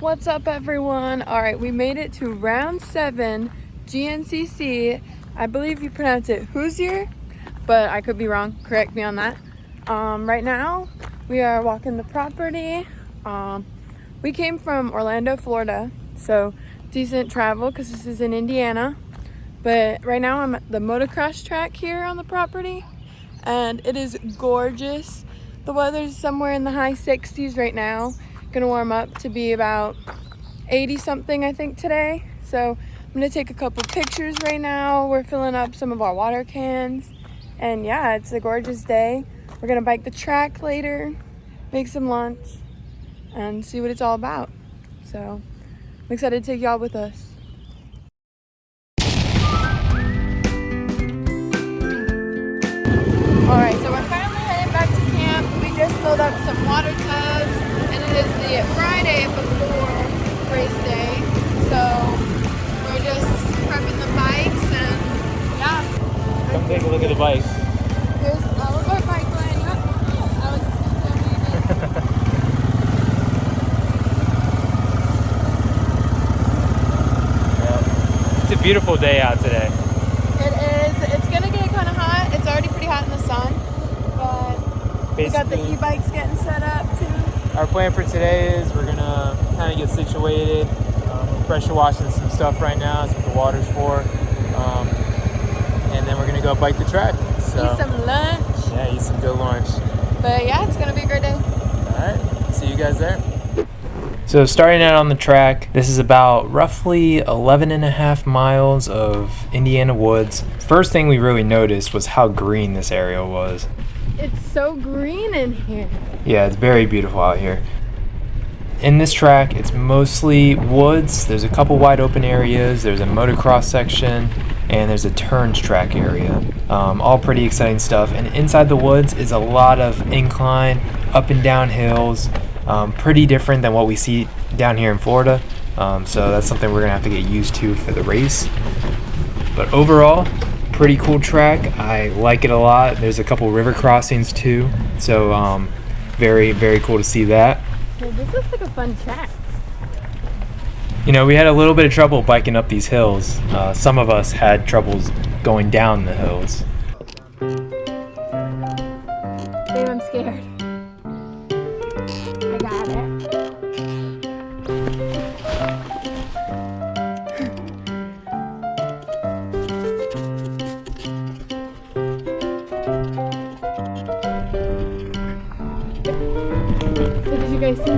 What's up, everyone? All right, we made it to round 7 GNCC. I believe you pronounce it Hoosier, but I could be wrong. Correct me on that. Right now we are walking the property. We came from Orlando, Florida, so decent travel because this is in Indiana. But right now I'm at the motocross track here on the property, and it is gorgeous. The weather's somewhere in the high 60s right now. Gonna warm up to be about 80 something, I think, today. So I'm gonna take a couple pictures right now. We're filling up some of our water cans, and yeah, it's a gorgeous day. We're gonna bike the track later, make some lunch, and see what it's all about. So I'm excited to take y'all with us. All right, so we're finally heading back to camp. We just filled up some water tubs, and it is the Friday before race day. So we're just prepping the bikes, and yeah. Come take a look at the bikes. Here's all of our bike lineup. Alex is It's a beautiful day out today. It is. It's gonna get kind of hot. It's already pretty hot in the sun, but we got the e-bikes getting set up too. Our plan for today is we're gonna kind of get situated. We're pressure washing some stuff right now. That's what the water's for. And then we're gonna go bike the track. So, eat some lunch. Yeah, eat some good lunch. But yeah, it's gonna be a great day. All right, see you guys there. So starting out on the track, this is about roughly 11.5 miles of Indiana woods. First thing we really noticed was how green this area was. It's so green in here. Yeah, it's very beautiful out here. In this track, it's mostly woods. There's a couple wide open areas. There's a motocross section, and there's a turns track area. All pretty exciting stuff. And inside the woods is a lot of incline, up and down hills. Pretty different than what we see down here in Florida. So that's something we're gonna have to get used to for the race. But overall, pretty cool track. I like it a lot. There's a couple river crossings too. So very, very cool to see that. Well, this looks like a fun track. You know, we had a little bit of trouble biking up these hills. Some of us had troubles going down the hills. Babe, I'm scared. I got it. So did you guys see?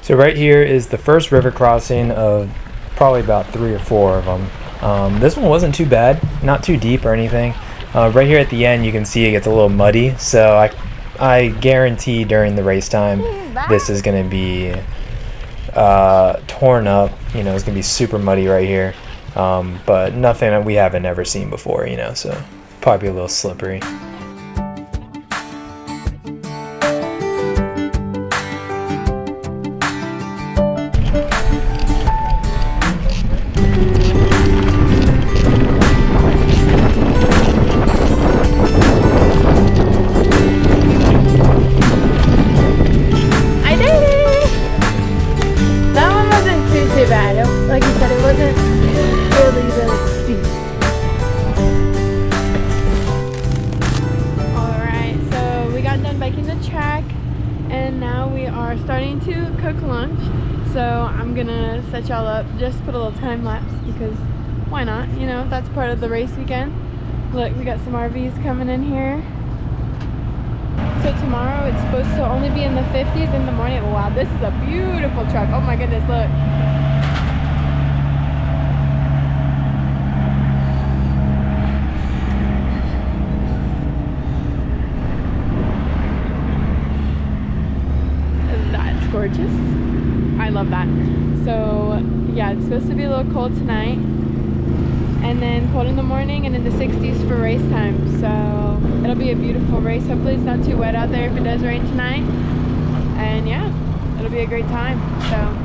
So right here is the first river crossing of probably about 3 or 4 of them. This one wasn't too bad, not too deep or anything. Right here at the end you can see it gets a little muddy, so I guarantee during the race time this is going to be torn up. You know, it's going to be super muddy right here, but nothing that we haven't ever seen before, you know, so probably a little slippery. Like you said, it wasn't really steep. Alright, so we got done biking the track, and now we are starting to cook lunch. So I'm gonna set y'all up, just put a little time lapse because why not? You know, that's part of the race weekend. Look, we got some RVs coming in here. So tomorrow it's supposed to only be in the 50s in the morning. Wow, this is a beautiful truck. Oh my goodness, look. Gorgeous. I love that. So yeah, it's supposed to be a little cold tonight, and then cold in the morning, and in the 60s for race time. So it'll be a beautiful race. Hopefully it's not too wet out there if it does rain tonight, and yeah, it'll be a great time. So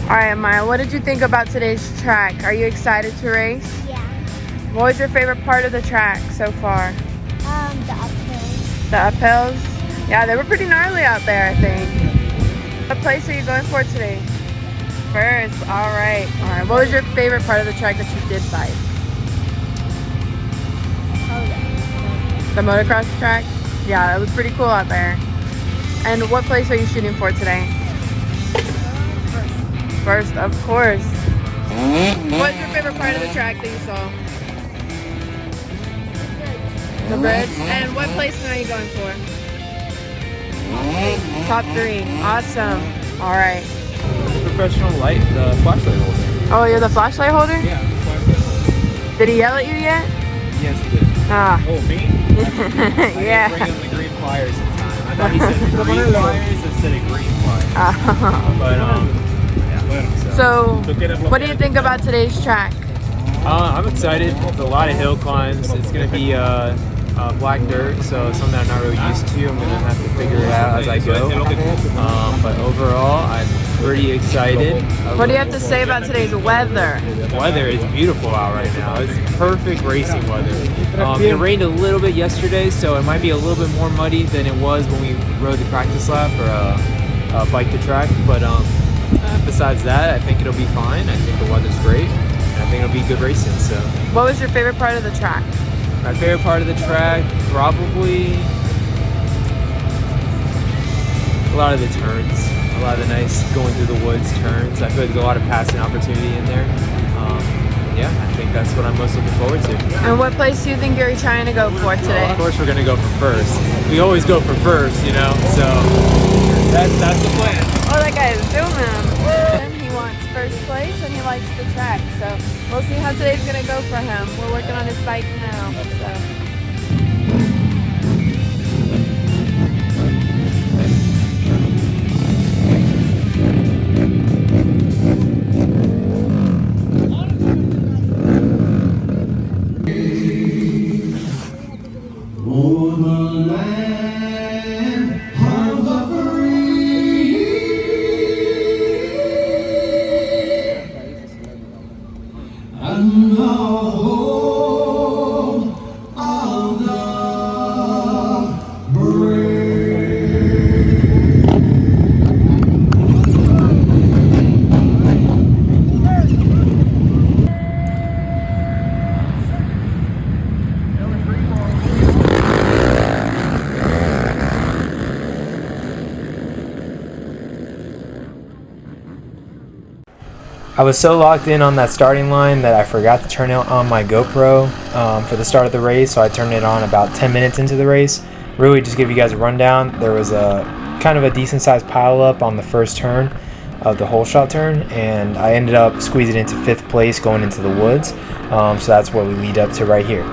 All right, Maya, what did you think about today's track? Are you excited to race? Yeah. What was your favorite part of the track so far? The uphills. The uphills? Yeah, they were pretty gnarly out there, I think. What place are you going for today? First, all right. What was your favorite part of the track that you did bike? The motocross track? Yeah, it was pretty cool out there. And what place are you shooting for today? First, of course. What's your favorite part of the track that you saw? The bridge. And what placement are you going for? Top 3. Awesome. All right. The professional light, the flashlight holder. Oh, you're the flashlight holder? Yeah, the flashlight holder. Did he yell at you yet? Yes, he did. Ah. Oh, me? Yeah. I didn't bring him the green pliers in time. I thought he said 3 pliers instead of green pliers. But, yeah. So, what do you think about today's track? I'm excited. There's a lot of hill climbs. It's going to be black dirt, so something I'm not really used to. I'm going to have to figure it out as I go. But overall, I'm pretty excited. What do you have to say about today's weather? The weather is beautiful out right now. It's perfect racing weather. It rained a little bit yesterday, so it might be a little bit more muddy than it was when we rode the practice lap or biked the track. But besides that, I think it'll be fine. I think the weather's great. I think it'll be good racing. So, what was your favorite part of the track? My favorite part of the track, probably a lot of the turns, a lot of the nice going through the woods turns. I feel like there's a lot of passing opportunity in there. Yeah, I think that's what I'm most looking forward to. And what place do you think you're trying to go for today? Of course, we're going to go for first. We always go for first, you know. So that's the plan. Oh, that guy is zooming. He wants first place and he likes the track, so we'll see how today's gonna go for him. We're working on his bike now, so. I was so locked in on that starting line that I forgot to turn on my GoPro for the start of the race, so I turned it on about 10 minutes into the race. Really, just give you guys a rundown. There was a kind of a decent sized pile up on the first turn of the hole shot turn, and I ended up squeezing into 5th place going into the woods. So that's what we lead up to right here.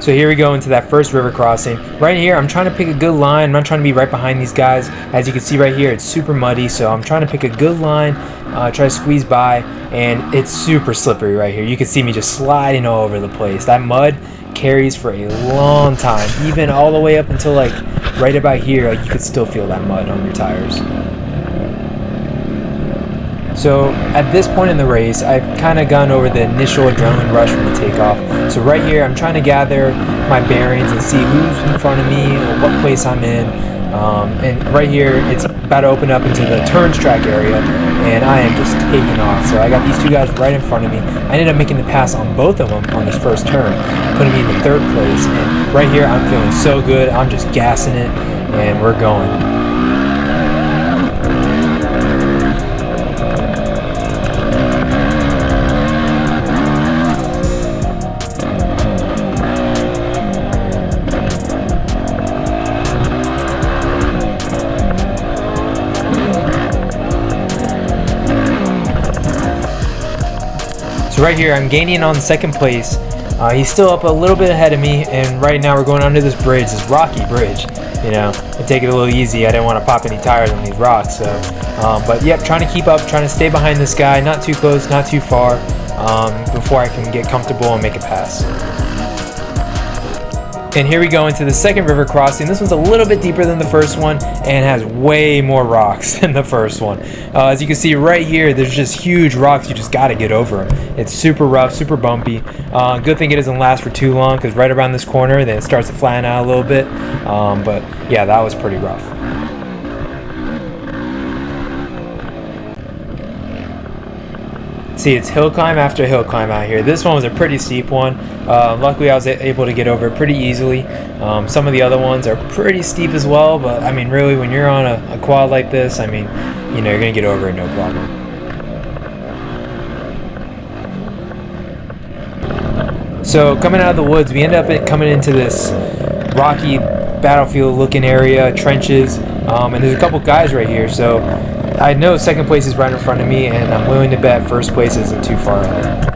So here we go into that first river crossing. Right here, I'm trying to pick a good line. I'm not trying to be right behind these guys. As you can see right here, it's super muddy, so I'm trying to pick a good line, try to squeeze by, and it's super slippery right here. You can see me just sliding all over the place. That mud carries for a long time, even all the way up until like right about here. Like, you could still feel that mud on your tires. So at this point in the race, I've kind of gone over the initial adrenaline rush from the takeoff. So right here, I'm trying to gather my bearings and see who's in front of me or what place I'm in. And right here, it's about to open up into the turns track area, and I am just taking off. So I got these 2 guys right in front of me. I ended up making the pass on both of them on this first turn, putting me in the 3rd place. And right here, I'm feeling so good. I'm just gassing it, and we're going. So right here, I'm gaining on 2nd place. He's still up a little bit ahead of me, and right now we're going under this bridge, this rocky bridge. You know, and take it a little easy. I didn't want to pop any tires on these rocks. So, but yep, trying to keep up, trying to stay behind this guy, not too close, not too far, before I can get comfortable and make a pass. And here we go into the second river crossing. This one's a little bit deeper than the first one and has way more rocks than the first one. As you can see right here, there's just huge rocks. You just got to get over them. It's super rough, super bumpy. Good thing it doesn't last for too long, because right around this corner, then it starts to flatten out a little bit. But yeah, that was pretty rough. See, it's hill climb after hill climb out here. This one was a pretty steep one. Luckily, I was able to get over it pretty easily. Some of the other ones are pretty steep as well, but I mean, really, when you're on a quad like this, I mean, you know, you're gonna get over it no problem. So coming out of the woods, we end up coming into this rocky battlefield looking area, trenches, and there's a couple guys right here. So I know second place is right in front of me, and I'm willing to bet first place isn't too far ahead.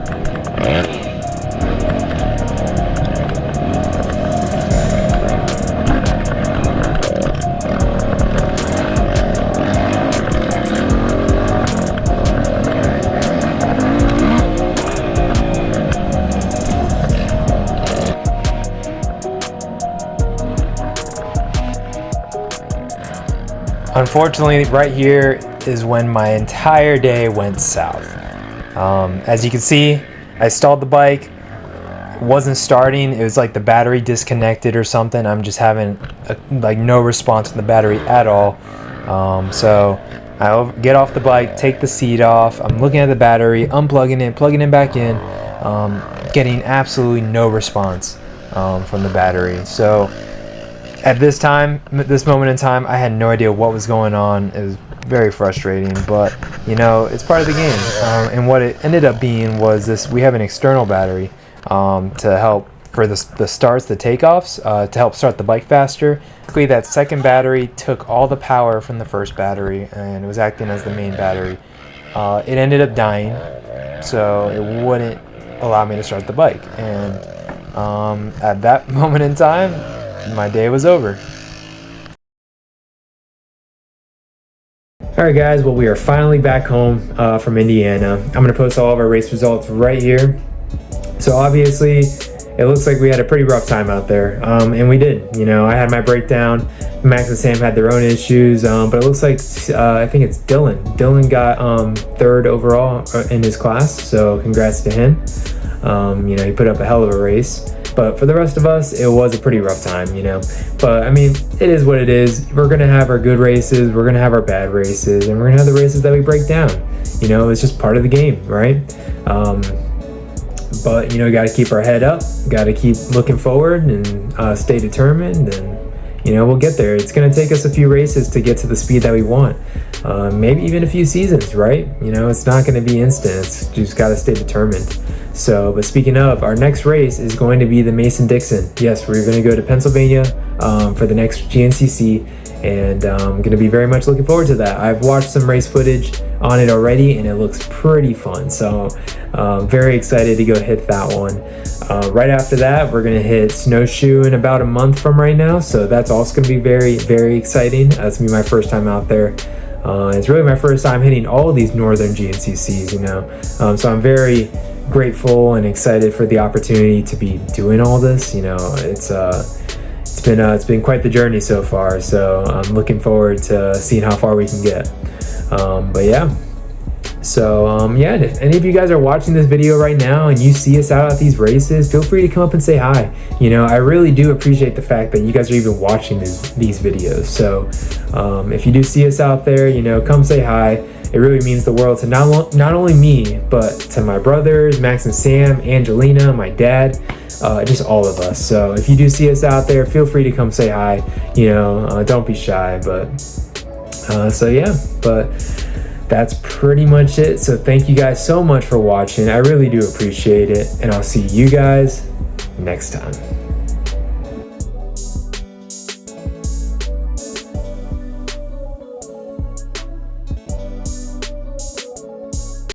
Unfortunately, right here is when my entire day went south. As you can see, I stalled the bike. It wasn't starting. It was like the battery disconnected or something. I'm just having like no response from the battery at all. So I get off the bike, take the seat off. I'm looking at the battery, unplugging it, plugging it back in, getting absolutely no response from the battery. So at this moment in time, I had no idea what was going on. It was very frustrating, but you know, it's part of the game. And what it ended up being was this: we have an external battery to help for the starts, the takeoffs, to help start the bike faster. Basically, that second battery took all the power from the first battery, and it was acting as the main battery. It ended up dying, so it wouldn't allow me to start the bike. And at that moment in time, my day was over. Alright guys, well, we are finally back home from Indiana. I'm going to post all of our race results right here. So obviously, it looks like we had a pretty rough time out there, and we did. You know, I had my breakdown, Max and Sam had their own issues, but it looks like, I think it's Dylan. Dylan got third overall in his class, so congrats to him. You know, he put up a hell of a race. But for the rest of us, it was a pretty rough time, you know. But I mean, it is what it is. We're gonna have our good races, we're gonna have our bad races, and we're gonna have the races that we break down. You know, it's just part of the game, right? But you know, we gotta keep our head up, gotta keep looking forward, and stay determined, and you know, we'll get there. It's gonna take us a few races to get to the speed that we want. Maybe even a few seasons, right? You know, it's not gonna be instant. It's just gotta stay determined. So, but speaking of, our next race is going to be the Mason-Dixon. Yes, we're going to go to Pennsylvania for the next GNCC, and I'm going to be very much looking forward to that. I've watched some race footage on it already, and it looks pretty fun. So, very excited to go hit that one. Right after that, we're going to hit Snowshoe in about a month from right now. So that's also going to be very, very exciting. It's going to be my first time out there. It's really my first time hitting all of these northern GNCCs, you know. So I'm very grateful and excited for the opportunity to be doing all this. You know, it's been quite the journey so far, so I'm looking forward to seeing how far we can get. But yeah, so yeah, if any of you guys are watching this video right now and you see us out at these races, feel free to come up and say hi. You know, I really do appreciate the fact that you guys are even watching these videos. So if you do see us out there, you know, come say hi. It really means the world to not only me, but to my brothers, Max and Sam, Angelina, my dad, just all of us. So if you do see us out there, feel free to come say hi. You know, don't be shy. But so yeah, but that's pretty much it. So thank you guys so much for watching. I really do appreciate it, and I'll see you guys next time.